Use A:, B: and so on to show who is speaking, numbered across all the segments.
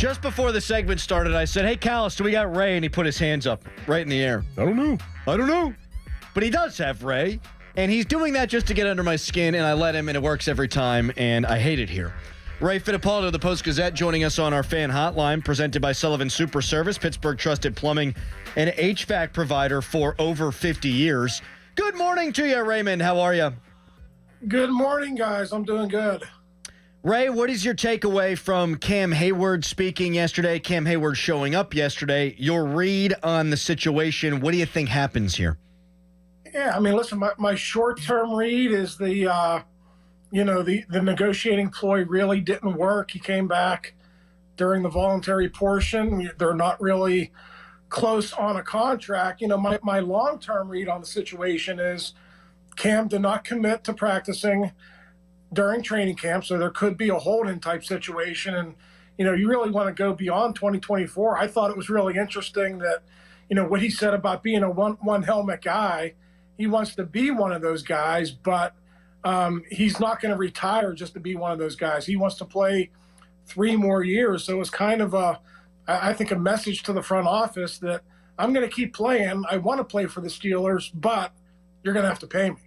A: Just before the segment started, I said, hey, Callis, we got Ray, and he put his hands up right in the air.
B: I don't know.
A: But he does have Ray, and he's doing that just to get under my skin, and I let him, and it works every time, and I hate it here. Ray Fittipaldo of the Post-Gazette joining us on our Fan Hotline, presented by Sullivan Super Service, Pittsburgh trusted plumbing and HVAC provider for over 50 years. Good morning to you, Raymond. How are you?
C: Good morning, guys. I'm doing good.
A: Ray, what is your takeaway from Cam Heyward speaking yesterday? Cam Heyward showing up yesterday. Your read on the situation. What do you think happens here?
C: Yeah, I mean, listen, my short-term read is the negotiating ploy really didn't work. He came back during the voluntary portion. They're not really close on a contract. My long-term read on the situation is Cam did not commit to practicing during training camp, so there could be a hold-in type situation. And, you really want to go beyond 2024. I thought it was really interesting that, what he said about being a one helmet guy. He wants to be one of those guys, but he's not going to retire just to be one of those guys. He wants to play 3 more years. So it was kind of I think a message to the front office that I'm going to keep playing. I want to play for the Steelers, but you're going to have to pay me.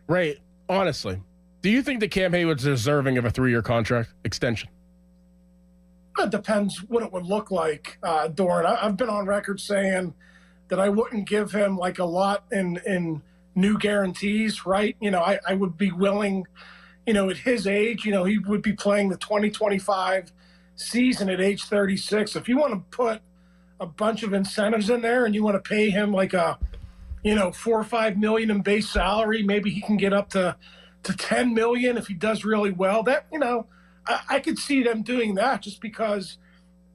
B: Ray, honestly, do you think that Cam Heyward's deserving of a 3-year contract extension?
C: It depends what it would look like, Doran. I've been on record saying that I wouldn't give him like a lot in new guarantees, right? I would be willing, at his age, he would be playing the 2025 season at age 36. If you want to put a bunch of incentives in there and you want to pay him like a, $4 or $5 million in base salary, maybe he can get up to $10 million if he does really well. That, I could see them doing that just because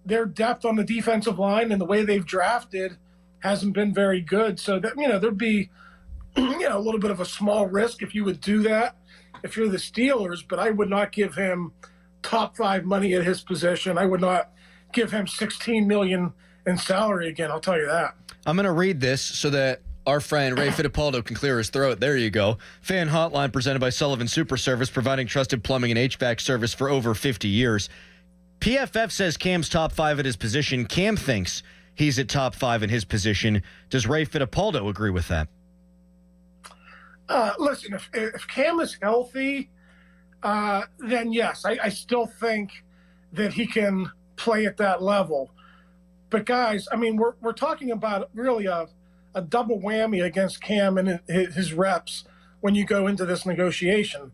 C: their depth on the defensive line and the way they've drafted hasn't been very good. So that, there'd be, a little bit of a small risk if you would do that if you're the Steelers, but I would not give him top 5 money at his position. I would not give him $16 million in salary again. I'll tell you that.
A: I'm going to read this so that our friend Ray Fittipaldo can clear his throat. There you go. Fan Hotline presented by Sullivan Super Service, providing trusted plumbing and HVAC service for over 50 years. PFF says Cam's top 5 at his position. Cam thinks he's at top 5 in his position. Does Ray Fittipaldo agree with that?
C: Listen, if Cam is healthy, then yes, I still think that he can play at that level. But guys, I mean, we're talking about really a double whammy against Cam and his reps when you go into this negotiation.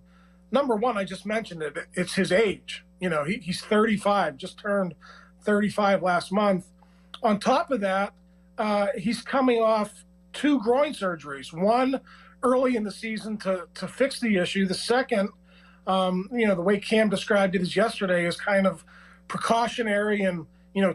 C: Number one, I just mentioned it. It's his age. He's 35, just turned 35 last month. On top of that, he's coming off 2 groin surgeries. One early in the season to fix the issue. The second, the way Cam described it is yesterday is kind of precautionary and,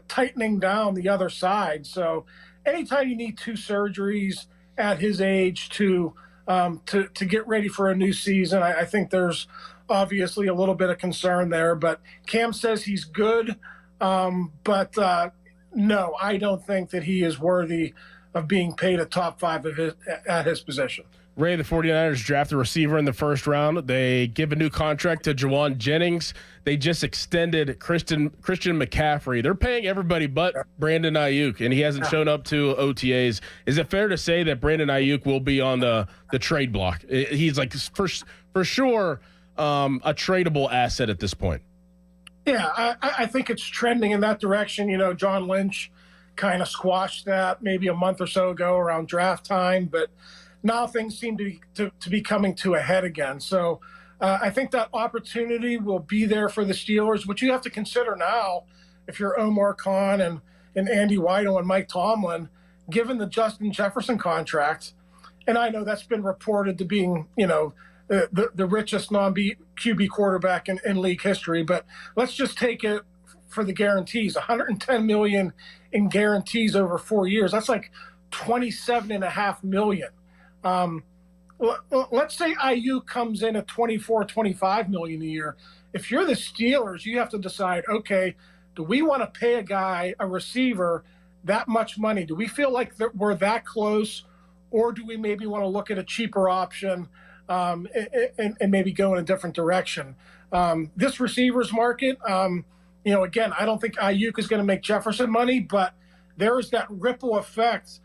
C: tightening down the other side. So anytime you need 2 surgeries at his age to get ready for a new season, I think there's obviously a little bit of concern there. But Cam says he's good, but no, I don't think that he is worthy of being paid a top 5 at his position.
B: Ray, the 49ers draft a receiver in the first round. They give a new contract to Juwan Jennings. They just extended Christian McCaffrey. They're paying everybody but Brandon Ayuk, and he hasn't shown up to OTAs. Is it fair to say that Brandon Ayuk will be on the trade block? He's like for sure a tradable asset at this point.
C: Yeah, I think it's trending in that direction. John Lynch kind of squashed that maybe a month or so ago around draft time, but now things seem to be coming to a head again. So I think that opportunity will be there for the Steelers, which you have to consider now if you're Omar Khan and Andy Weidel and Mike Tomlin, given the Justin Jefferson contract. And I know that's been reported to being, the richest non-QB quarterback in league history. But let's just take it for the guarantees. $110 million in guarantees over 4 years. That's like $27.5 million. Let's say IU comes in at $24-25 million a year. If you're the Steelers, you have to decide, okay, do we want to pay a receiver that much money? Do we feel like we're that close, or do we maybe want to look at a cheaper option and maybe go in a different direction? This receivers market, again, I don't think Ayuk is going to make Jefferson money, but there is that ripple effect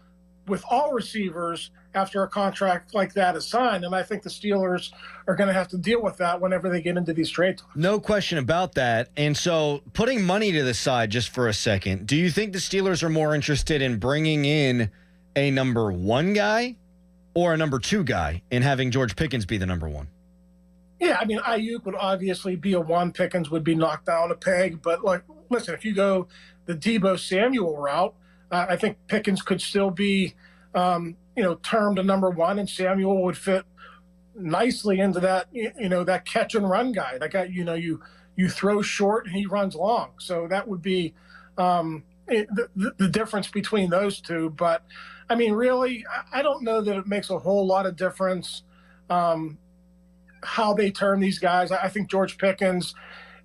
C: with all receivers after a contract like that is signed. And I think the Steelers are going to have to deal with that whenever they get into these trade talks.
A: No question about that. And so putting money to the side just for a second, do you think the Steelers are more interested in bringing in a number 1 guy or a number 2 guy and having George Pickens be the number 1?
C: Yeah, I mean, Ayuk would obviously be a 1. Pickens would be knocked down a peg. But, listen, if you go the Deebo Samuel route, I think Pickens could still be, termed a number 1, and Samuel would fit nicely into that, that catch and run guy. That guy, you throw short and he runs long. So that would be the difference between those two. But, I mean, really, I don't know that it makes a whole lot of difference how they term these guys. I think George Pickens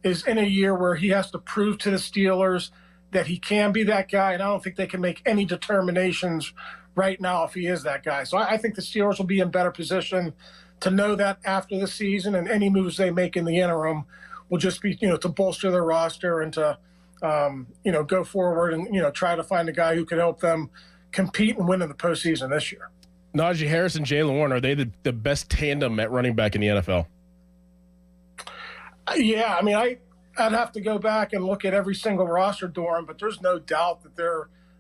C: is in a year where he has to prove to the Steelers that he can be that guy, and I don't think they can make any determinations right now if he is that guy. So I think the Steelers will be in better position to know that after the season, and any moves they make in the interim will just be, to bolster their roster and to, go forward and, try to find a guy who could help them compete and win in the postseason this year.
B: Najee Harris and Jalen Warren, are they the best tandem at running back in the NFL?
C: Yeah, I mean, I'd have to go back and look at every single roster, Doran, but there's no doubt that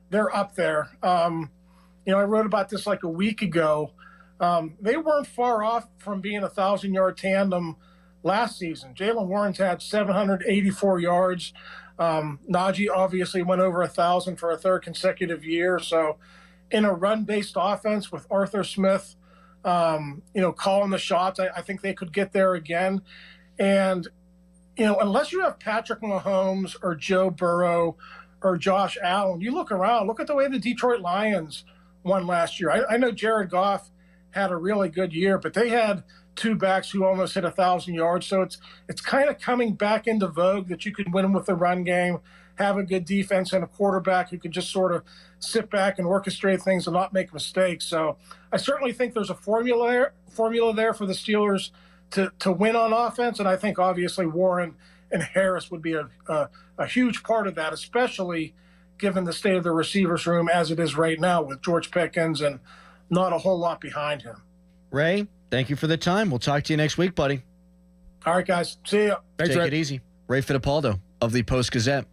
C: they're up there. I wrote about this like a week ago. They weren't far off from being a 1,000-yard tandem last season. Jalen Warren's had 784 yards. Najee obviously went over 1,000 for a 3rd consecutive year. So in a run-based offense with Arthur Smith, calling the shots, I think they could get there again. And, unless you have Patrick Mahomes or Joe Burrow or Josh Allen, you look around, look at the way the Detroit Lions won last year. I know Jared Goff had a really good year, but they had 2 backs who almost hit 1,000 yards. So it's kind of coming back into vogue that you can win with the run game, have a good defense, and a quarterback who can just sort of sit back and orchestrate things and not make mistakes. So I certainly think there's a formula there for the Steelers to win on offense, and I think obviously Warren and Harris would be a huge part of that, especially given the state of the receivers room as it is right now with George Pickens and not a whole lot behind him.
A: Ray, thank you for the time. We'll talk to you next week, buddy.
C: All right, guys. See ya.
B: Thanks,
A: Take
B: Ray.
A: it easy. Ray Fittipaldo of the Post-Gazette.